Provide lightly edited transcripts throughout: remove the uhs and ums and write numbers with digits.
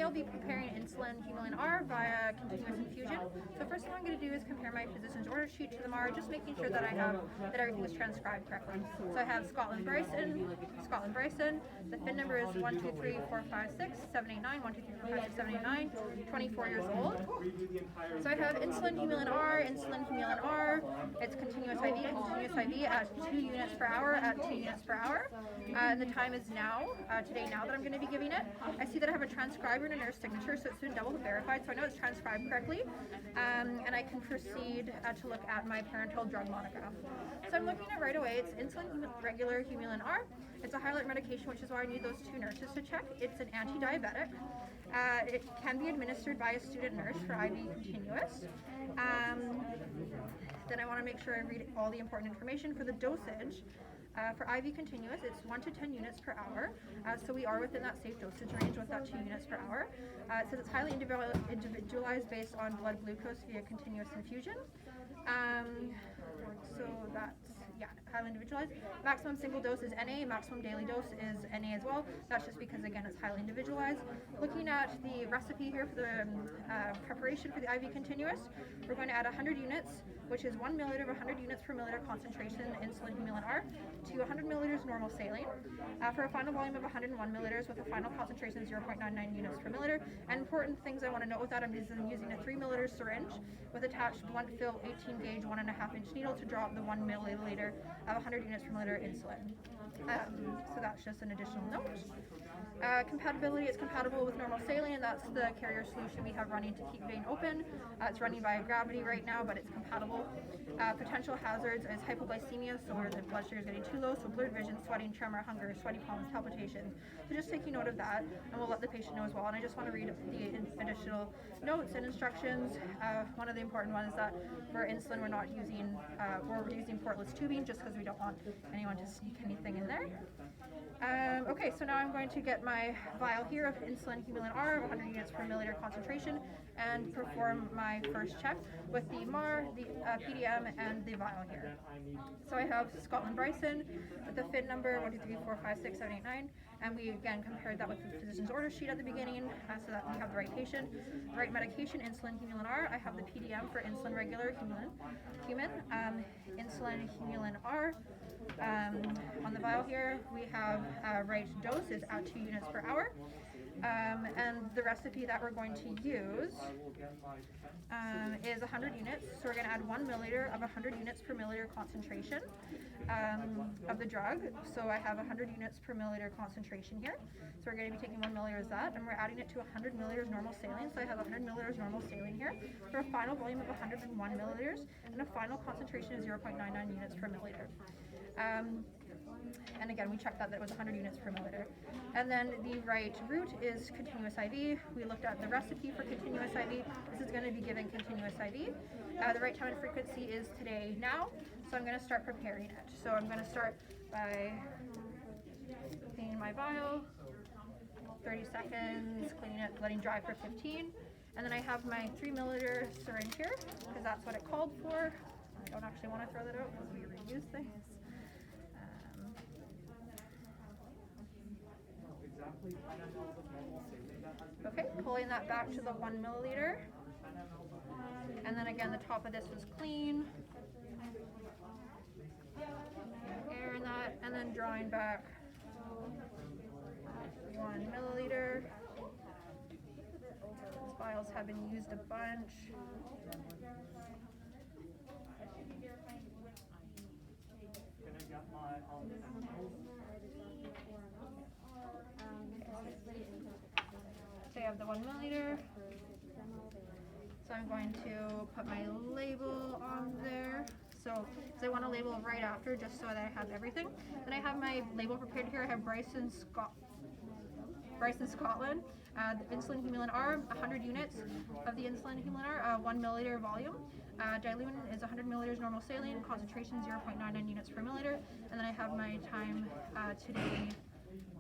I'll be preparing Insulin Humulin R via continuous infusion. So first thing I'm going to do is compare my physician's order sheet to the MAR, just making sure that everything is transcribed correctly. So I have Scotlan Bryson. The FIN number is 1, 2, 3, 4, 5, 6, 7, 8, 9, 1, 2, 3, 4, 5, 6, 7, 8, 9, 24 years old. So I have Insulin Humulin R, it's continuous IV at 2 units per hour, and the time is now, today now that I'm going to be giving it. I see that I have a transcriber and a nurse signature, so it's been double verified, so I know it's transcribed correctly, and I can proceed to look at my parental drug monograph. So I'm looking at right away, it's insulin regular Humulin R. It's a highlight medication, which is why I need those 2 nurses to check. It's an anti-diabetic. It can be administered by a student nurse for IV continuous. Then I want to make sure I read all the important information for the dosage. For IV continuous, it's 1 to 10 units per hour, so we are within that safe dosage range with that 2 units per hour. It says it's highly individualized based on blood glucose via continuous infusion. So that's, yeah, highly individualized. Maximum single dose is NA, maximum daily dose is NA as well. That's just because, again, it's highly individualized. Looking at the recipe here for the preparation for the IV continuous, we're going to add 100 units, which is 1 milliliter of 100 units per milliliter concentration Insulin Humulin R to 100 milliliters normal saline for a final volume of 101 milliliters with a final concentration of 0.99 units per milliliter. And important things I want to note with that, I'm using a 3 milliliter syringe with attached blunt fill 18 gauge 1.5 inch needle to draw up the 1 milliliter of 100 units per milliliter insulin. So that's just an additional note. Compatibility is compatible with normal saline. That's the carrier solution we have running to keep vein open. It's running via gravity right now, but it's compatible. Potential hazards is hypoglycemia, so where the blood sugar is getting too low, so blurred vision, sweating, tremor, hunger, sweaty palms, palpitations. So just taking note of that, and we'll let the patient know as well. And I just want to read the additional notes and instructions. One of the important ones is that for insulin, we're not using, we're using portless tubing just because we don't want anyone to sneak anything in there. Okay, so now I'm going to get my vial here of Insulin Humulin R, 100 units per milliliter concentration, and perform my first check with the MAR, the PDM, and the vial here. So I have Scotlan Bryson with the FIN number 1, 2, 3, 4, 5, 6, 7, 8, 9, and we again compared that with the physician's order sheet at the beginning so that we have the right patient, the right medication, Insulin Humulin R. I have the PDM for insulin regular Insulin Humulin R. On the vial here, we have right dose is at 2 units per hour. And the recipe that we're going to use is 100 units. So we're going to add 1 milliliter of 100 units per milliliter concentration of the drug. So I have 100 units per milliliter concentration here. So we're going to be taking 1 milliliter of that, and we're adding it to 100 milliliters normal saline. So I have 100 milliliters normal saline here for a final volume of 101 milliliters and a final concentration of 0.99 units per milliliter. And again, we checked that it was 100 units per milliliter. And then the right route is continuous IV. We looked at the recipe for continuous IV. This is going to be given continuous IV. The right time and frequency is today now. So I'm going to start preparing it. So I'm going to start by cleaning my vial, 30 seconds, cleaning it, letting dry for 15. And then I have my 3 milliliter syringe here because that's what it called for. I don't actually want to throw that out because we reuse things. Okay, pulling that back to the 1 milliliter. And then again, the top of this was clean. Air in that, and then drawing back 1 milliliter. These vials have been used a bunch. So I have the 1 milliliter. So I'm going to put my label on there. So I want to label right after just so that I have everything. Then I have my label prepared here. I have Bryson Scotlan, the Insulin Humulin R, 100 units of the Insulin Humulin R, 1 milliliter volume. Diluent is 100 milliliters normal saline, concentration 0.99 units per milliliter. And then I have my time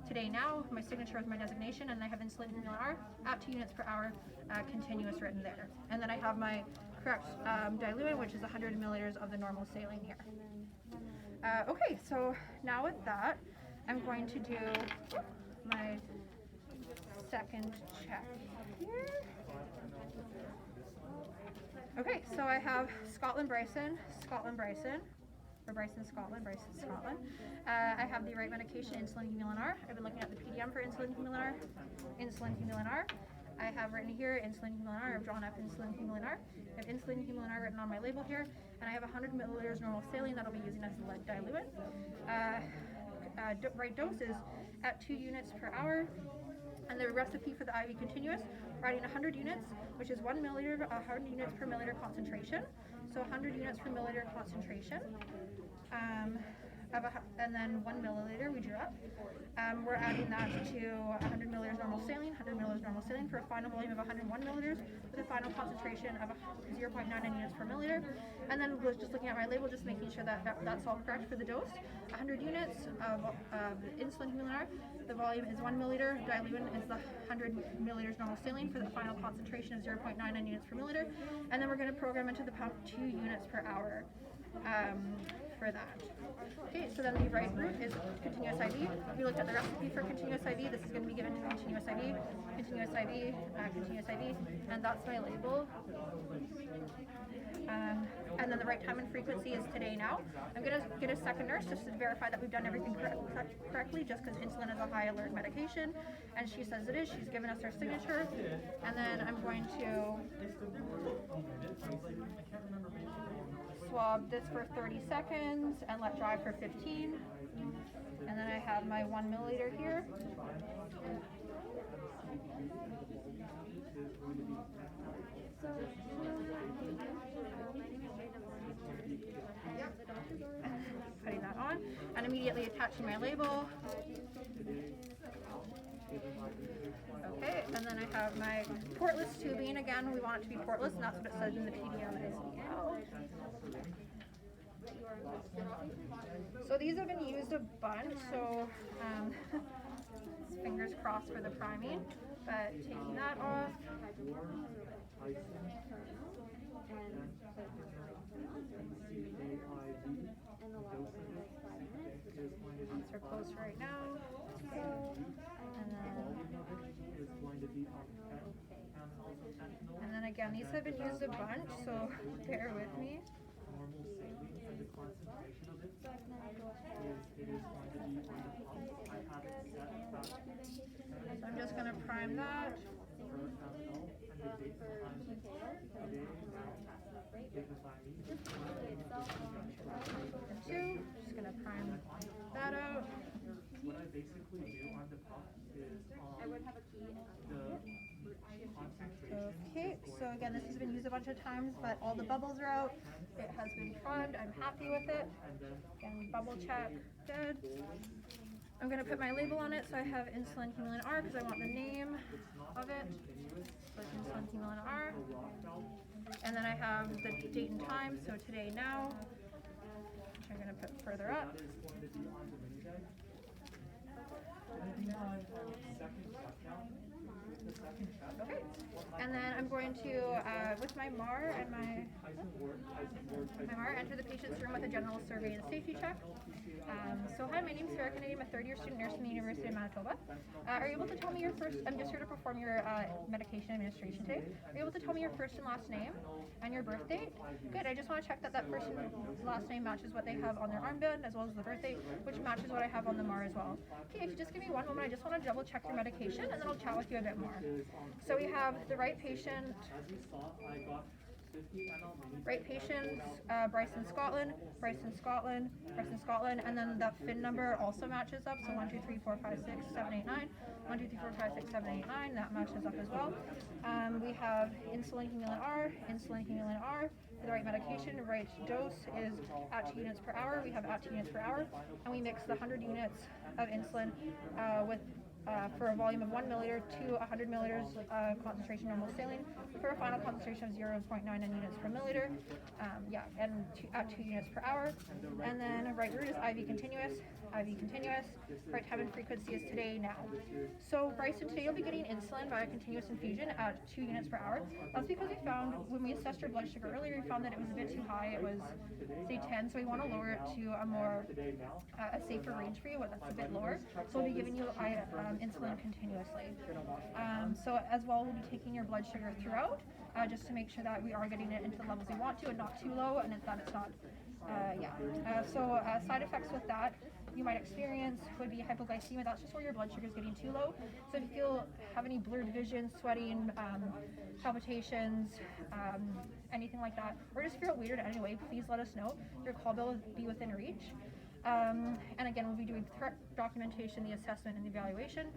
today now, my signature with my designation, and I have Insulin Humulin R at 2 units per hour, continuous written there. And then I have my correct diluent, which is 100 milliliters of the normal saline here. Okay, so now with that, I'm going to do my second check here. Okay, so I have Scotlan Bryson, or Bryson Scotlan. I have the right medication, Insulin Humulin R. I've been looking at the PDM for Insulin Humulin R. I have written here Insulin Humulin R. I've drawn up Insulin Humulin R. I have Insulin Humulin R written on my label here, and I have 100 milliliters normal saline that I'll be using as a diluent. Right dose is at 2 units per hour. And the recipe for the IV continuous, we're adding 100 units, which is 1 milliliter, 100 units per milliliter concentration. So 100 units per milliliter concentration. And then 1 milliliter we drew up. We're adding that to 100 milliliters normal saline, for a final volume of 101 milliliters with a final concentration of 0.99 units per milliliter. And then was just looking at my label, just making sure that that's all correct for the dose. 100 units of Insulin Humulin R. The volume is 1 milliliter. Diluent is the 100 milliliters normal saline for the final concentration of 0.99 units per milliliter. And then we're going to program into the pump 2 units per hour. For that. Okay, so then the right route is continuous IV. We looked at the recipe for continuous IV. This is going to be given to continuous IV, and that's my label. And then the right time and frequency is today now. I'm going to get a second nurse just to verify that we've done everything correctly, just because insulin is a high alert medication, and she says it is. She's given us her signature, and then I'm going to swab this for 30 seconds and let dry for 15. And then I have my 1 milliliter here. Putting that on and immediately attaching my label. Okay, and then I have my portless tubing. Again, we want it to be portless, and that's what it says in the PDM as well. So these have been used a bunch, so fingers crossed for the priming, but taking that off. Once we're close right now. And then again, these have been used a bunch, so bear with me. So I'm just going to prime that. Two. Just going to prime that out. What I basically do on the pump is I would have a key Okay, so again, this has been used a bunch of times, but all the bubbles are out. It has been primed. I'm happy with it. Again, bubble check, good. I'm going to put my label on it, so I have Insulin Humulin R because I want the name of it. So it's Insulin Humulin R. And then I have the date and time, so today now, which I'm going to put further up. Okay, and then I'm going to, with my MAR and my MAR, enter the patient's room with a general survey and safety check. So hi, my name is Sarah Kennedy. I'm a third-year student nurse in the University of Manitoba. Are you able to tell me your first, I'm just here to perform your medication administration today. Are you able to tell me your first and last name and your birth date? Good, I just want to check that that first and last name matches what they have on their armband, as well as the birth date, which matches what I have on the MAR as well. Okay, if you just give me one moment, I just want to double check your medication, and then I'll chat with you a bit more. So we have the right patient, Bryson Scotlan, and then the FIN number also matches up, so 1, 2, 3, 4, 5, 6, 7, 8, 9, 1, 2, 3, 4, 5, 6, 7, 8, 9, that matches up as well. We have Insulin Humulin R, for the right medication, right dose is at 2 units per hour, we have at 2 units per hour, and we mix the 100 units of insulin with for a volume of 1 milliliter to 100 milliliters concentration normal saline for a final concentration of 0.99 units per milliliter, and at 2 units per hour. And then right route is IV continuous, right time and frequency is today, now. So Bryson, today you'll be getting insulin via continuous infusion at 2 units per hour. That's because we found, when we assessed your blood sugar earlier, we found that it was a bit too high. It was, say, 10, so we want to lower it to a more, a safer range for you, that's a bit lower. So we'll be giving you insulin continuously. So as well, we'll be taking your blood sugar throughout, just to make sure that we are getting it into the levels we want to and not too low, and that it's not, side effects with that you might experience would be hypoglycemia. That's just where your blood sugar is getting too low. So if you have any blurred vision, sweating, palpitations, anything like that, or just feel weird anyway, please let us know. Your call bill will be within reach. And again, we'll be doing threat documentation, the assessment, and the evaluation.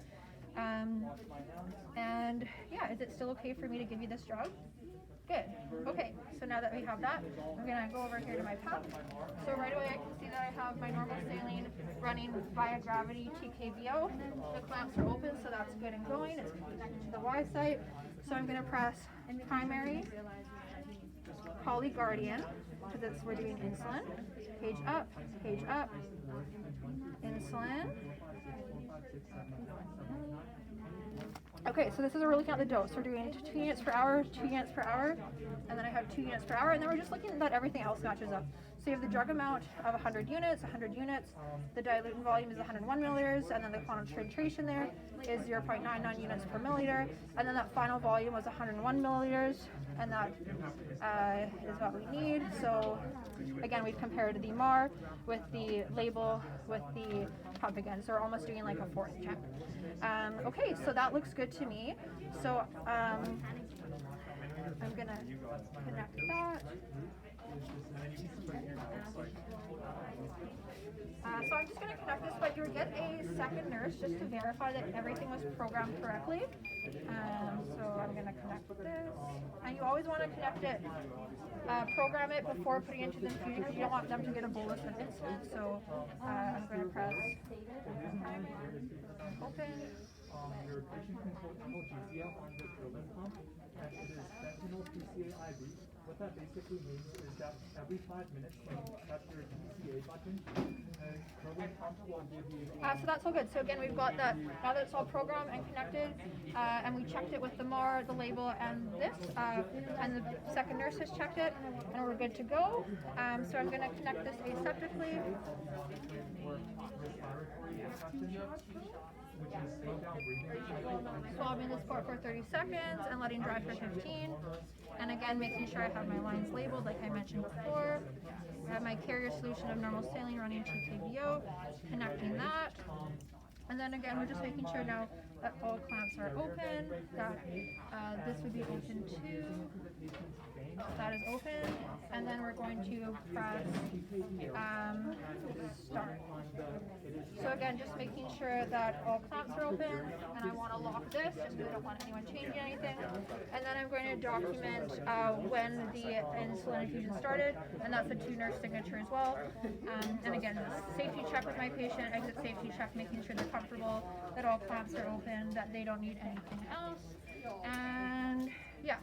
And yeah, is it still okay for me to give you this drug? Good. Okay, so now that we have that, I'm going to go over here to my pump. So right away I can see that I have my normal saline running via gravity TKVO. The clamps are open, so that's good and going. It's connected to the Y site. So I'm going to press primary, Poly Guardian, because we're doing insulin. Page up, insulin. Okay, so this is where we're looking at the dose. We're doing 2 units per hour, 2 units per hour, and then I have 2 units per hour, and then we're just looking that everything else matches up. So you have the drug amount of 100 units, the diluent volume is 101 milliliters, and then the concentration there is 0.99 units per milliliter, and then that final volume was 101 milliliters, and that is what we need. So again, we've compared the MAR with the label with the pump again, so we're almost doing like a fourth check. Okay, so that looks good to me. So I'm gonna connect that. So I'm just going to connect this, but you'll get a second nurse just to verify that everything was programmed correctly. So I'm going to connect this. And you always want to connect it, program it before putting it into the infusion, because you don't want them to get a bolus of insulin. So I'm going to press open. Your patient can put analgesia on the drilling pump, and it is fentanyl PCA IV. What that basically means is that every 5 minutes when you touch your PCA button, the drilling pump will give you... So that's all good. So again, we've got that, now that it's all programmed and connected, and we checked it with the MAR, the label, and this, and the second nurse has checked it, and we're good to go. So I'm going to connect this aseptically. Swabbing this port for 30 seconds and letting dry for 15. And again, making sure I have my lines labeled like I mentioned before. I have my carrier solution of normal saline running TKVO, connecting that. And then again, we're just making sure now that all clamps are open, that this would be open too. That is open, and then we're going to press start. So again, just making sure that all clamps are open, and I want to lock this just because I don't want anyone changing anything. And then I'm going to document when the insulin infusion started, and that's a 2 nurse signature as well. And again, safety check with my patient, exit safety check, making sure they're comfortable, that all clamps are open, that they don't need anything else. And yeah.